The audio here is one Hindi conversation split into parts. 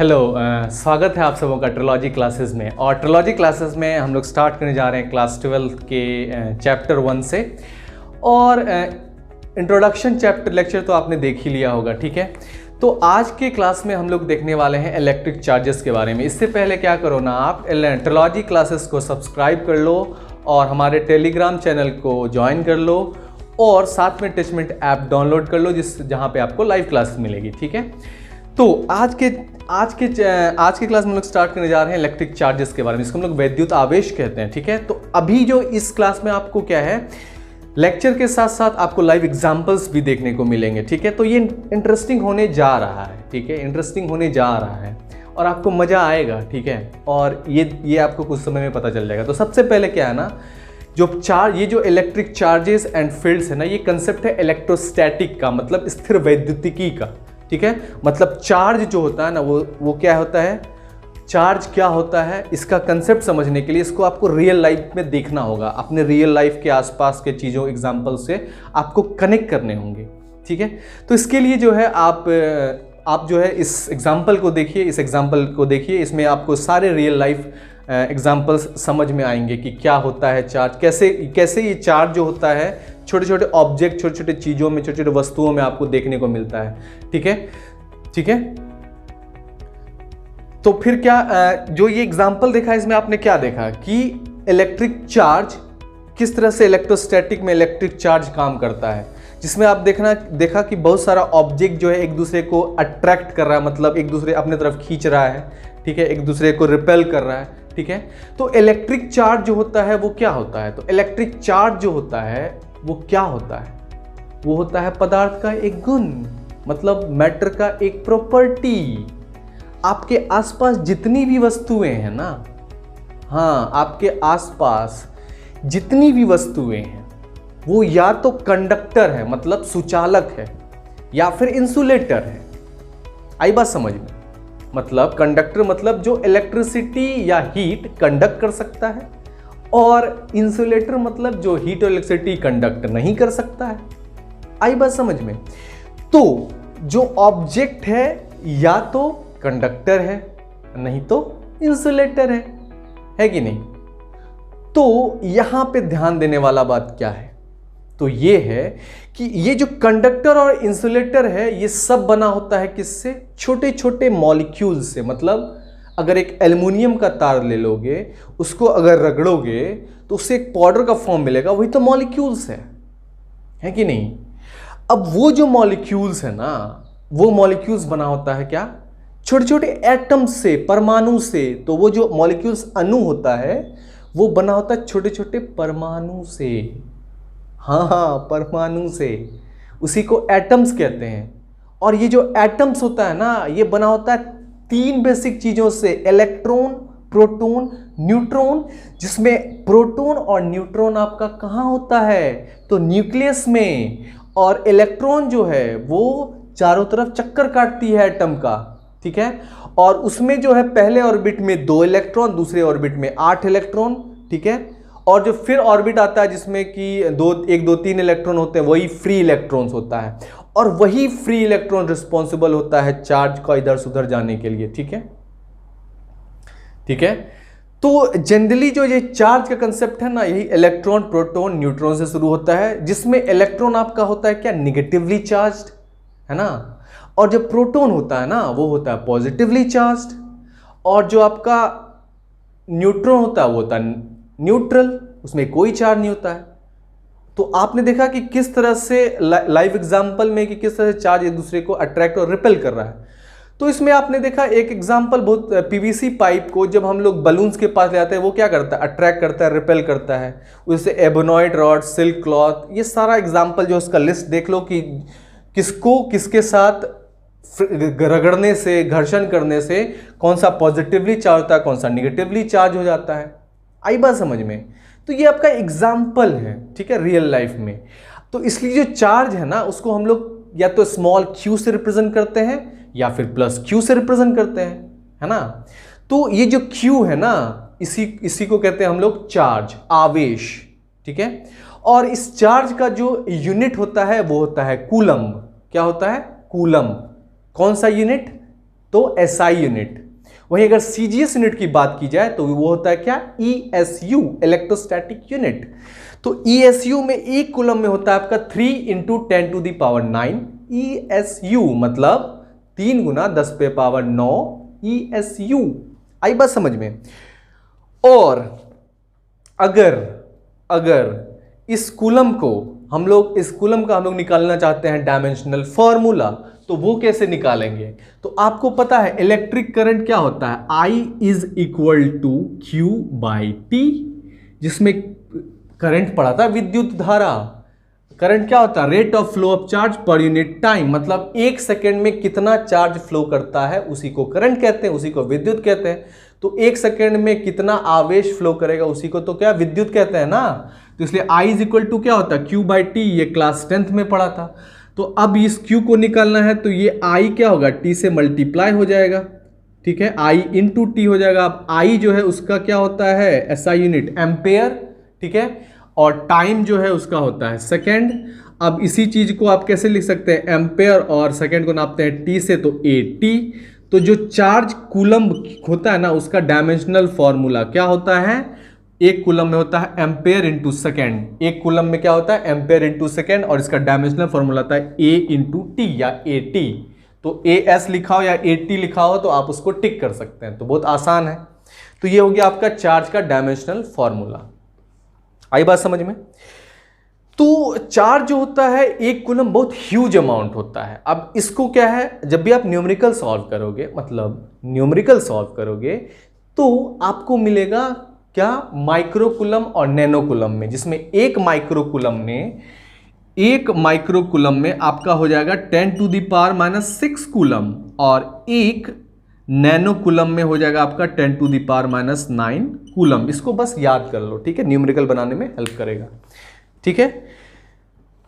हेलो, स्वागत है आप सबों का ट्रिलॉजी क्लासेस में। और ट्रिलॉजी क्लासेस में हम लोग स्टार्ट करने जा रहे हैं क्लास 12 के चैप्टर 1 से। और इंट्रोडक्शन चैप्टर लेक्चर तो आपने देख ही लिया होगा, ठीक है। तो आज के क्लास में हम लोग देखने वाले हैं इलेक्ट्रिक चार्जेस के बारे में। इससे पहले क्या करो ना, आप ट्रिलॉजी क्लासेस को सब्सक्राइब कर लो और हमारे टेलीग्राम चैनल को ज्वाइन कर लो और साथ में टेचमेंट ऐप डाउनलोड कर लो जहाँ पे आपको लाइव क्लास मिलेगी, ठीक है। तो आज के क्लास में हम लोग स्टार्ट करने जा रहे हैं इलेक्ट्रिक चार्जेस के बारे में, इसको हम लोग वैद्युत आवेश कहते हैं, ठीक है। तो अभी जो इस क्लास में आपको क्या है, लेक्चर के साथ साथ आपको लाइव एग्जांपल्स भी देखने को मिलेंगे, ठीक है। तो ये इंटरेस्टिंग होने जा रहा है, ठीक है, इंटरेस्टिंग होने जा रहा है और आपको मज़ा आएगा, ठीक है। और ये आपको कुछ समय में पता चल जाएगा। तो सबसे पहले क्या है ना, ये जो इलेक्ट्रिक चार्जेस एंड फील्ड्स है ना, ये कंसेप्ट है इलेक्ट्रोस्टैटिक का, मतलब स्थिर वैद्युतिकी का, ठीक है। मतलब चार्ज जो होता है ना, वो क्या होता है, चार्ज क्या होता है, इसका कंसेप्ट समझने के लिए इसको आपको रियल लाइफ में देखना होगा। अपने रियल लाइफ के आसपास के चीज़ों एग्जांपल से आपको कनेक्ट करने होंगे, ठीक है। तो इसके लिए जो है आप जो है इस एग्जांपल को देखिए, इसमें आपको सारे रियल लाइफ एग्जांपल्स समझ में आएंगे कि क्या होता है चार्ज, कैसे ये चार्ज जो होता है छोटे छोटे ऑब्जेक्ट, छोटे छोटे चीज़ों में, छोटे छोटे वस्तुओं में आपको देखने को मिलता है, ठीक है, ठीक है। तो फिर क्या जो ये एग्जांपल देखा, इसमें आपने क्या देखा कि इलेक्ट्रिक चार्ज किस तरह से इलेक्ट्रोस्टैटिक में इलेक्ट्रिक चार्ज काम करता है, जिसमें आप देखा कि बहुत सारा ऑब्जेक्ट जो है एक दूसरे को अट्रैक्ट कर रहा है, मतलब एक दूसरे अपने तरफ खींच रहा है, ठीक है, एक दूसरे को रिपेल कर रहा है, ठीक है। तो इलेक्ट्रिक चार्ज जो होता है वो क्या होता है, तो इलेक्ट्रिक चार्ज जो होता है वो क्या होता है, वो होता है पदार्थ का एक गुण, मतलब मैटर का एक प्रॉपर्टी। आपके आसपास जितनी भी वस्तुएं हैं ना, हाँ, आपके आसपास जितनी भी वस्तुएं हैं वो या तो कंडक्टर है, मतलब सुचालक है, या फिर इंसुलेटर है। आई बात समझ में? मतलब कंडक्टर मतलब जो इलेक्ट्रिसिटी या हीट कंडक्ट कर सकता है, और इंसुलेटर मतलब जो हीट और इलेक्ट्रिसिटी कंडक्ट नहीं कर सकता है। आई बात समझ में? तो जो ऑब्जेक्ट है या तो कंडक्टर है, नहीं तो इंसुलेटर है कि नहीं। तो यहां पे ध्यान देने वाला बात क्या है, तो ये है कि ये जो कंडक्टर और इंसुलेटर है ये सब बना होता है किससे, छोटे छोटे मॉलिक्यूल से। मतलब अगर एक एल्युमिनियम का तार ले लोगे, उसको अगर रगड़ोगे तो उससे एक पाउडर का फॉर्म मिलेगा, वही तो मॉलिक्यूल्स है कि नहीं। अब वो जो मॉलिक्यूल्स है ना, वो मॉलिक्यूल्स बना होता है क्या, छोटे छोटे एटम्स से, परमाणु से। तो वो जो मॉलिक्यूल्स अणु होता है वो बना होता है छोटे छोटे परमाणु से, हाँ, परमाणु से, उसी को एटम्स कहते हैं। और ये जो एटम्स होता है ना, ये बना होता है 3 बेसिक चीजों से, इलेक्ट्रॉन, प्रोटॉन, न्यूट्रॉन, जिसमें प्रोटॉन और न्यूट्रॉन आपका कहाँ होता है, तो न्यूक्लियस में। और इलेक्ट्रॉन जो है वो चारों तरफ चक्कर काटती है एटम का, ठीक है। और उसमें जो है पहले ऑर्बिट में 2 इलेक्ट्रॉन, दूसरे ऑर्बिट में 8 इलेक्ट्रॉन, ठीक है। और जो फिर ऑर्बिट आता है जिसमें कि 1 2 3 इलेक्ट्रॉन होते हैं, वही फ्री इलेक्ट्रॉन्स होता है। और वही फ्री इलेक्ट्रॉन रिस्पॉन्सिबल होता है चार्ज का इधर से उधर जाने के लिए, ठीक है, ठीक है। तो जनरली जो ये चार्ज का कंसेप्ट है ना, यही इलेक्ट्रॉन, प्रोटॉन, न्यूट्रॉन से शुरू होता है, जिसमें इलेक्ट्रॉन आपका होता है क्या, निगेटिवली चार्ज्ड, है ना। और जो प्रोटॉन होता है ना, वो होता है पॉजिटिवली चार्ज्ड। और जो आपका न्यूट्रॉन होता है वो होता है न्यूट्रल, उसमें कोई चार्ज नहीं होता है। तो आपने देखा कि किस तरह से लाइव एग्जांपल में कि किस तरह से चार्ज एक दूसरे को अट्रैक्ट और रिपेल कर रहा है। तो इसमें आपने देखा एक एग्जांपल, बहुत पीवीसी पाइप को जब हम लोग बलून्स के पास ले आते हैं, वो क्या करता है, अट्रैक्ट करता है, रिपेल करता है। उससे एबोनॉइड रॉड, सिल्क क्लॉथ, ये सारा एग्जाम्पल जो उसका लिस्ट देख लो कि किसको किसके साथ रगड़ने से, घर्षण करने से कौन सा पॉजिटिवली चार्ज होता है, कौन सा निगेटिवली चार्ज हो जाता है। आई बात समझ में? तो ये आपका एग्जाम्पल है, ठीक है, रियल लाइफ में। तो इसलिए जो चार्ज है ना, उसको हम लोग या तो स्मॉल q से रिप्रेजेंट करते हैं या फिर प्लस q से रिप्रेजेंट करते हैं, है ना। तो ये जो q है ना, इसी को कहते हैं हम लोग चार्ज, आवेश, ठीक है। और इस चार्ज का जो यूनिट होता है वो होता है कूलम्ब। क्या होता है? कूलम्ब। कौन सा यूनिट? तो एसआई यूनिट। वहीं अगर सीजीएस यूनिट की बात की जाए तो वो होता है क्या, ईएसयू, इलेक्ट्रोस्टैटिक यूनिट। तो ईएसयू में एक कूलम में होता है आपका 3 इंटू 10⁹। ईएसयू मतलब 3 गुना 10⁹ ईएसयू। आई बात समझ में। और अगर इस कूलम का हम लोग निकालना चाहते हैं डायमेंशनल फॉर्मूला, तो वो कैसे निकालेंगे? तो आपको पता है इलेक्ट्रिक करंट क्या होता है, I is equal to Q by T, जिसमें करंट पड़ा था विद्युत धारा। करंट क्या होता है, rate of flow of charge per unit time, मतलब एक सेकेंड में कितना चार्ज फ्लो करता है उसी को करंट कहते हैं, उसी को विद्युत कहते हैं। तो एक सेकेंड में कितना आवेश फ्लो करेगा उसी को तो क्या, विद्युत कहते हैं ना। तो इसलिए I इज इक्वल टू क्या होता है, Q बाई टी, ये क्लास 10th में पढ़ा था। तो अब इस Q को निकालना है तो ये I क्या होगा, T से मल्टीप्लाई हो जाएगा, ठीक है, I इंटू टी हो जाएगा। अब I जो है उसका क्या होता है, एसआई यूनिट एम्पेयर, ठीक है, और टाइम जो है उसका होता है सेकेंड। अब इसी चीज को आप कैसे लिख सकते हैं, एम्पेयर और सेकेंड को नापते हैं टी से, तो AT। तो जो चार्ज कूलम्ब होता है ना उसका डायमेंशनल फॉर्मूला क्या होता है, एक कूलम में होता है एम्पेयर इंटू सेकेंड, एक कूलम में क्या होता है एम्पेयर इंटू सेकेंड, और इसका डायमेंशनल फॉर्मूला होता है A इंटू टी या AT। तो AS लिखा हो या AT लिखा हो तो आप उसको टिक कर सकते हैं, तो बहुत आसान है। तो ये हो गया आपका चार्ज का डायमेंशनल फॉर्मूला। आई बात समझ में। तो चार्ज जो होता है एक कूलम बहुत ह्यूज अमाउंट होता है। अब इसको क्या है, जब भी आप न्यूमेरिकल सॉल्व करोगे, तो आपको मिलेगा क्या, माइक्रो कूलम और नैनो कूलम में, जिसमें एक माइक्रो कूलम में आपका हो जाएगा 10⁻⁻6 कूलम, और एक नैनो कूलम में हो जाएगा आपका 10⁻⁹ कूलम। इसको बस याद कर लो, ठीक है, न्यूमेरिकल बनाने में हेल्प करेगा, ठीक है।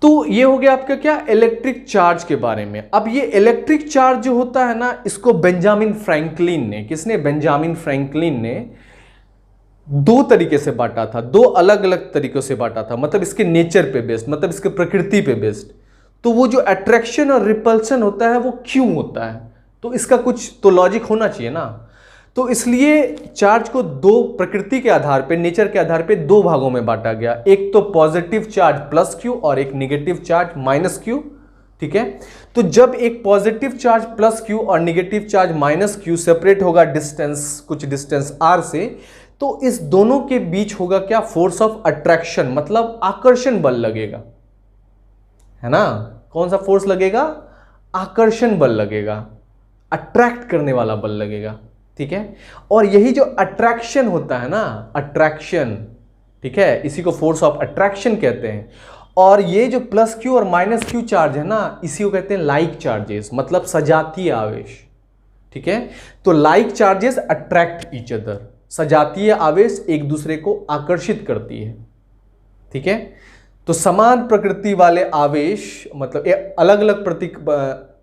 तो ये हो गया आपका क्या, इलेक्ट्रिक चार्ज के बारे में। अब ये इलेक्ट्रिक चार्ज जो होता है ना, इसको बेंजामिन फ्रैंकलिन ने दो तरीके से बांटा था, दो अलग अलग तरीकों से बांटा था, मतलब इसके नेचर पे बेस्ड, मतलब इसके प्रकृति पे बेस्ड। तो वो जो अट्रैक्शन और रिपल्शन होता है वो क्यों होता है, तो इसका कुछ तो लॉजिक होना चाहिए ना। तो इसलिए चार्ज को दो प्रकृति के आधार पे, नेचर के आधार पे दो भागों में बांटा गया, एक तो पॉजिटिव चार्ज प्लस क्यू और एक निगेटिव चार्ज माइनस क्यू, ठीक है। तो जब एक पॉजिटिव चार्ज प्लस क्यू और negative charge minus Q separate होगा कुछ डिस्टेंस r से, तो इस दोनों के बीच होगा क्या, फोर्स ऑफ अट्रैक्शन, मतलब आकर्षण बल लगेगा, है ना। कौन सा फोर्स लगेगा, आकर्षण बल लगेगा, अट्रैक्ट करने वाला बल लगेगा, ठीक है। और यही जो अट्रैक्शन होता है ना, अट्रैक्शन, ठीक है, इसी को फोर्स ऑफ अट्रैक्शन कहते हैं। और ये जो प्लस क्यू और माइनस क्यू चार्ज है ना, इसी को कहते हैं लाइक चार्जेस, मतलब सजातीय आवेश, ठीक है। तो like charges attract each other, सजातीय आवेश एक दूसरे को आकर्षित करती है, ठीक है। तो समान प्रकृति वाले आवेश, मतलब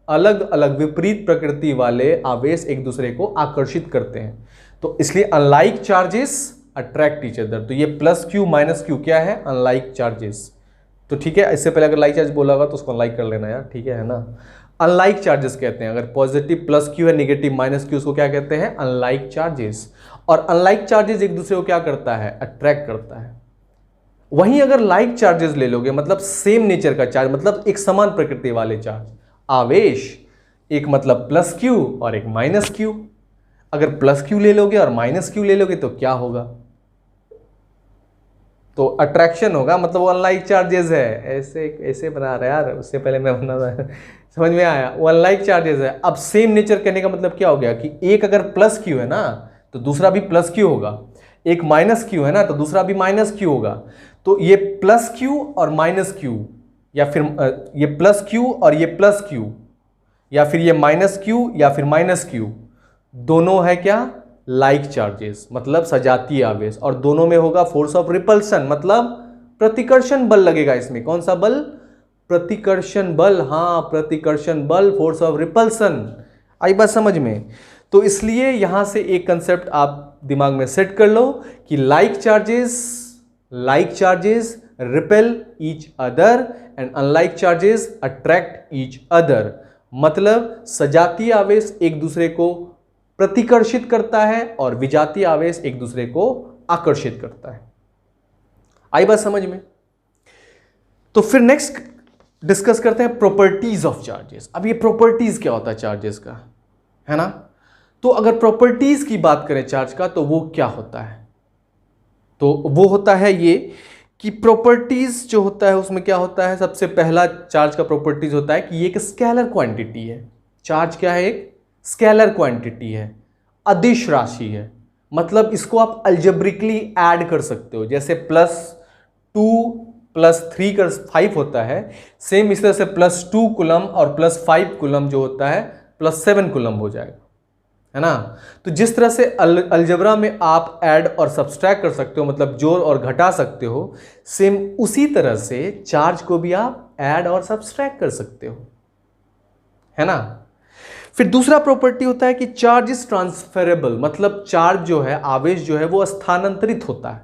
अलग अलग विपरीत प्रकृति वाले आवेश एक दूसरे को आकर्षित करते हैं। तो इसलिए unlike charges attract each other. तो ये प्लस क्यू माइनस क्यू क्या है, अनलाइक चार्जेस। तो ठीक है, इससे पहले अगर लाइक चार्ज बोला होगा तो उसको अनलाइक कर लेना यार, ठीक है ना। अनलाइक चार्जेस कहते हैं, अगर पॉजिटिव प्लस क्यू है, निगेटिव माइनस क्यू, उसको क्या कहते हैं, अनलाइक चार्जेस। और अनलाइक चार्जेस एक दूसरे को क्या करता है, अट्रैक्ट करता है। वहीं अगर लाइक चार्जेस ले लोगे, मतलब सेम नेचर का चार्ज, मतलब एक समान प्रकृति वाले चार्ज, आवेश, एक मतलब प्लस क्यू और एक माइनस क्यू। अगर प्लस क्यू ले लोगे और माइनस क्यू ले लोगे तो क्या होगा, तो अट्रैक्शन होगा, मतलब वो अनलाइक चार्जेस है। ऐसे बना रहा है यार, उससे पहले मैं बना रहा, समझ में आया, वो अनलाइक चार्जेस है। अब सेम नेचर कहने का मतलब क्या हो गया कि एक अगर प्लस क्यू है ना तो दूसरा भी प्लस क्यू होगा, एक माइनस क्यू है ना तो दूसरा भी माइनस क्यू होगा। तो ये प्लस क्यू और माइनस क्यू, या फिर ये प्लस क्यू और ये प्लस क्यू, या फिर ये माइनस क्यू या फिर माइनस क्यू, दोनों है क्या, लाइक चार्जेस, मतलब सजातीय आवेश। और दोनों में होगा फोर्स ऑफ रिपल्सन, मतलब प्रतिकर्षण बल लगेगा इसमें। कौन सा बल, प्रतिकर्षण बल, हाँ प्रतिकर्षण बल, फोर्स ऑफ रिपल्सन। आई बात समझ में। तो इसलिए यहां से एक कंसेप्ट आप दिमाग में सेट कर लो कि like charges repel each other and unlike charges attract each other. मतलब सजातीय आवेश एक दूसरे को प्रतिकर्षित करता है और विजातीय आवेश एक दूसरे को आकर्षित करता है। आई बात समझ में? तो फिर नेक्स्ट डिस्कस करते हैं प्रॉपर्टीज ऑफ चार्जेस। अब ये प्रॉपर्टीज क्या होता है चार्जेस का, है ना? तो अगर प्रॉपर्टीज की बात करें चार्ज का तो वो क्या होता है? तो वो होता है ये कि प्रॉपर्टीज जो होता है उसमें क्या होता है, सबसे पहला चार्ज का प्रॉपर्टीज होता है कि ये एक स्केलर क्वांटिटी है। चार्ज क्या है? एक स्केलर क्वांटिटी है, अदिश राशि है। मतलब इसको आप अलजेब्रिकली ऐड कर सकते हो, जैसे +2 + 3 का 5 होता है, सेम इस तरह से +2 कूलम और +5 कूलम जो होता है +7 कूलम हो जाएगा, है ना? तो जिस तरह से अलजेब्रा में आप ऐड और सब्सट्रैक्ट कर सकते हो, मतलब जोड़ और घटा सकते हो, सेम उसी तरह से चार्ज को भी आप ऐड और सब्सट्रैक्ट कर सकते हो, है ना? फिर दूसरा प्रॉपर्टी होता है कि चार्ज इज ट्रांसफरेबल, मतलब चार्ज जो है, आवेश जो है वो स्थानांतरित होता है।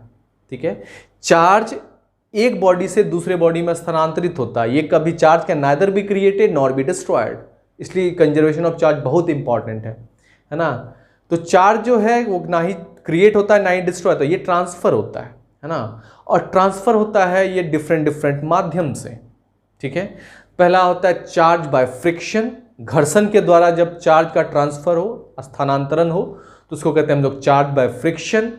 ठीक है, चार्ज एक बॉडी से दूसरे बॉडी में स्थानांतरित होता है। ये कभी charge can neither be created nor be destroyed, इसलिए कंजर्वेशन ऑफ चार्ज बहुत इंपॉर्टेंट है ना? तो चार्ज जो है वो ना ही क्रिएट होता है ना ही डिस्ट्रॉय होता है, ये ट्रांसफर होता है ना? और ट्रांसफर होता है ये डिफरेंट माध्यम से। ठीक है, पहला होता है चार्ज बाय फ्रिक्शन, घर्षण के द्वारा जब चार्ज का ट्रांसफर हो, स्थानांतरण हो, तो उसको कहते हैं हम लोग चार्ज बाय फ्रिक्शन।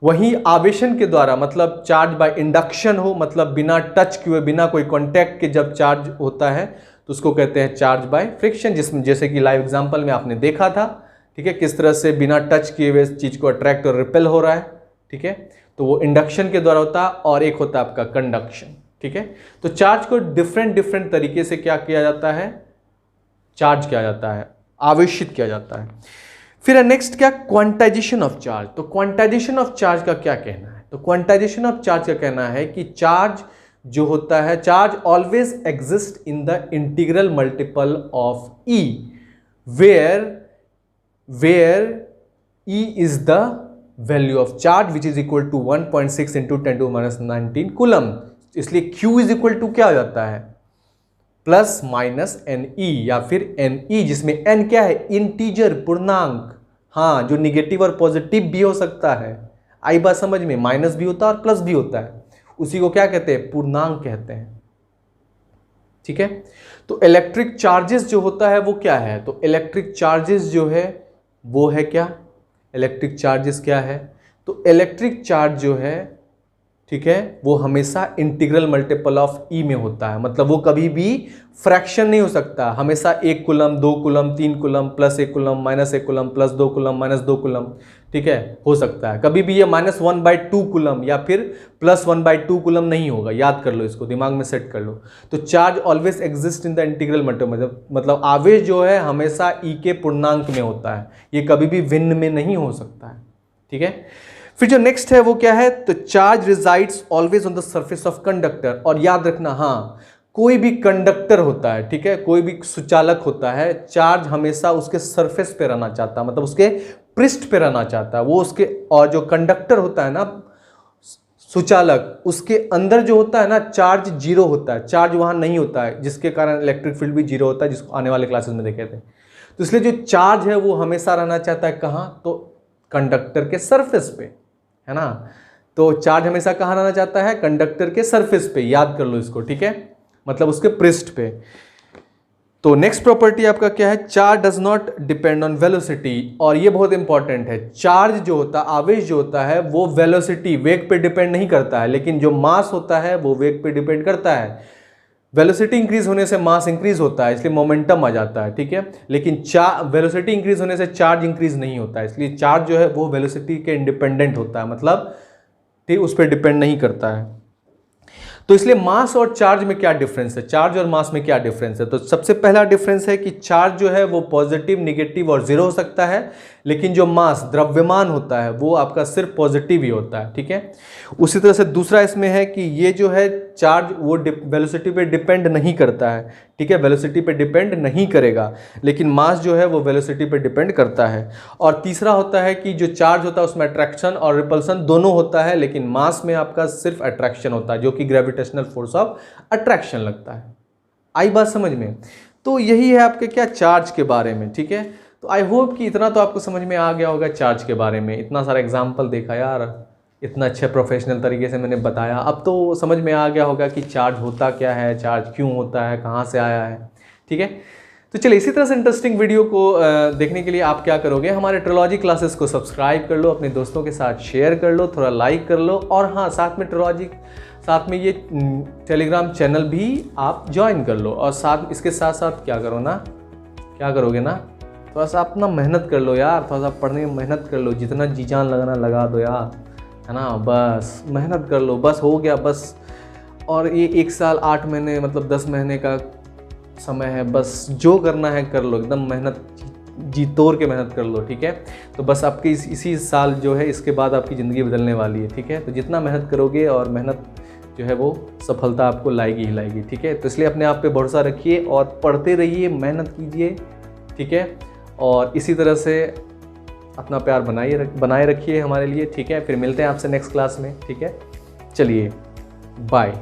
वहीं आवेशन के द्वारा, मतलब चार्ज बाय इंडक्शन हो, मतलब बिना टच किए, बिना कोई कांटेक्ट के जब चार्ज होता है तो उसको कहते हैं चार्ज बाय फ्रिक्शन, जिसमें जैसे कि लाइव एग्जांपल में आपने देखा था। ठीक है, किस तरह से बिना टच किए हुए चीज को अट्रैक्ट और रिपेल हो रहा है। ठीक है, तो वो इंडक्शन के द्वारा होता है, और एक होता है आपका कंडक्शन। ठीक है, तो चार्ज को डिफरेंट तरीके से क्या किया जाता है, चार्ज किया जाता है, आवेशित किया जाता है। फिर नेक्स्ट क्या, क्वांटाइजेशन ऑफ चार्ज। तो क्वांटाइजेशन ऑफ चार्ज का क्या कहना है? तो क्वांटाइजेशन ऑफ चार्ज का कहना है कि चार्ज जो होता है, charge always exist in the integral multiple of e, where e is the value of charge which is equal to 1.6 × 10⁻19 coulomb. इसलिए Q इज इक्वल टू क्या हो जाता है, ±NE या फिर NE, जिसमें N क्या है, इंटीजर, पूर्णांक। हाँ, जो निगेटिव और पॉजिटिव भी हो सकता है। आई बात समझ में? माइनस भी होता है और प्लस भी होता है, उसी को क्या कहते हैं, पूर्णांक कहते हैं। ठीक है, तो इलेक्ट्रिक चार्जेस जो होता है वो क्या है, तो इलेक्ट्रिक चार्जेस जो है वो है क्या, इलेक्ट्रिक चार्जेस क्या है, तो इलेक्ट्रिक चार्ज जो है, ठीक है, वो हमेशा इंटीग्रल मल्टीपल ऑफ ई में होता है। मतलब वो कभी भी फ्रैक्शन नहीं हो सकता, हमेशा 1 coulomb, 2 coulomb, 3 coulomb, +1 coulomb, -1 coulomb, +2 coulomb, -2 coulomb, ठीक है, हो सकता है। कभी भी ये -1/2 कूलम या फिर +1/2 कूलम नहीं होगा। याद कर लो इसको, दिमाग में सेट कर लो। तो charge always exist in the integral multiple, मतलब आवेश जो है हमेशा ई के पूर्णांक में होता है, ये कभी भी भिन्न में नहीं हो सकता है। ठीक है, फिर जो नेक्स्ट है वो क्या है, तो charge resides always on the surface of conductor. और याद रखना, हाँ, कोई भी कंडक्टर होता है, ठीक है, कोई भी सुचालक होता है, चार्ज हमेशा उसके सरफेस पे रहना चाहता है, मतलब उसके पृष्ठ पे रहना चाहता है वो उसके। और जो कंडक्टर होता है ना, सुचालक, उसके अंदर जो होता है ना, चार्ज 0 होता है, चार्ज वहां नहीं होता है, जिसके कारण इलेक्ट्रिक फील्ड भी 0 होता है, जिसको आने वाले क्लासेस में देखे थे। तो इसलिए जो चार्ज है वो हमेशा रहना चाहता है कहाँ, तो कंडक्टर के सरफेस पे, है ना? तो चार्ज हमेशा कहाँ रहना चाहता है, कंडक्टर के सरफेस पे। याद कर लो इसको, ठीक है, मतलब उसके पृष्ठ पे। तो नेक्स्ट प्रॉपर्टी आपका क्या है, charge does not depend on velocity. और ये बहुत इंपॉर्टेंट है, चार्ज जो होता है, आवेश जो होता है, वो वेलोसिटी, वेग पे डिपेंड नहीं करता है, लेकिन जो मास होता है वो वेग पे डिपेंड करता है। वेलोसिटी इंक्रीज होने से मास इंक्रीज होता है, इसलिए मोमेंटम आ जाता है। ठीक है, लेकिन वेलोसिटी इंक्रीज होने से चार्ज इंक्रीज नहीं होता है, इसलिए चार्ज जो है वो वेलोसिटी के इंडिपेंडेंट होता है, मतलब ठीक उस पर डिपेंड नहीं करता है। तो इसलिए मास और चार्ज में क्या डिफरेंस है, चार्ज और मास में क्या डिफरेंस है? तो सबसे पहला डिफरेंस है कि चार्ज जो है वो पॉजिटिव, निगेटिव और 0 हो सकता है, लेकिन जो मास, द्रव्यमान होता है, वो आपका सिर्फ पॉजिटिव ही होता है। ठीक है, उसी तरह से दूसरा इसमें है कि ये जो है चार्ज वो वेलोसिटी पे डिपेंड नहीं करता है। ठीक है, वेलोसिटी पे डिपेंड नहीं करेगा, लेकिन मास जो है वो वेलोसिटी पे डिपेंड करता है। और तीसरा होता है कि जो चार्ज होता है उसमें अट्रैक्शन और रिपल्सन दोनों होता है, लेकिन मास में आपका सिर्फ अट्रैक्शन होता है, जो कि ग्रेविटेशनल फोर्स ऑफ अट्रैक्शन लगता है। आई बात समझ में? तो यही है आपके क्या चार्ज के बारे में, ठीक है। तो आई होप कि इतना तो आपको समझ में आ गया होगा चार्ज के बारे में। इतना सारा एग्जाम्पल देखा यार, इतना अच्छे प्रोफेशनल तरीके से मैंने बताया, अब तो समझ में आ गया होगा कि चार्ज होता क्या है, चार्ज क्यों होता है, कहाँ से आया है, ठीक है। तो चलिए, इसी तरह से इंटरेस्टिंग वीडियो को देखने के लिए आप क्या करोगे, हमारे ट्रिलॉजी क्लासेस को सब्सक्राइब कर लो, अपने दोस्तों के साथ शेयर कर लो, थोड़ा लाइक कर लो, और हाँ साथ में ट्रिलॉजी, साथ में ये टेलीग्राम चैनल भी आप ज्वाइन कर लो। और साथ इसके साथ साथ क्या करो ना, क्या करोगे ना, थोड़ा सा अपना मेहनत कर लो यार, थोड़ा सा पढ़ने में मेहनत कर लो, जितना जी जान लगाना लगा दो यार, है ना, बस मेहनत कर लो, बस हो गया बस। और ये 1 साल 8 महीने मतलब 10 महीने का समय है, बस जो करना है कर लो, एकदम मेहनत जी तोड़ के मेहनत कर लो, ठीक है। तो बस आपकी इसी साल जो है, इसके बाद आपकी ज़िंदगी बदलने वाली है, ठीक है। तो जितना मेहनत करोगे और मेहनत जो है वो सफलता आपको लाएगी ही लाएगी, ठीक है। तो इसलिए अपने आप पे भरोसा रखिए और पढ़ते रहिए, मेहनत कीजिए, ठीक है। और इसी तरह से अपना प्यार बनाए रखिए हमारे लिए, ठीक है। फिर मिलते हैं आपसे नेक्स्ट क्लास में, ठीक है। चलिए बाय।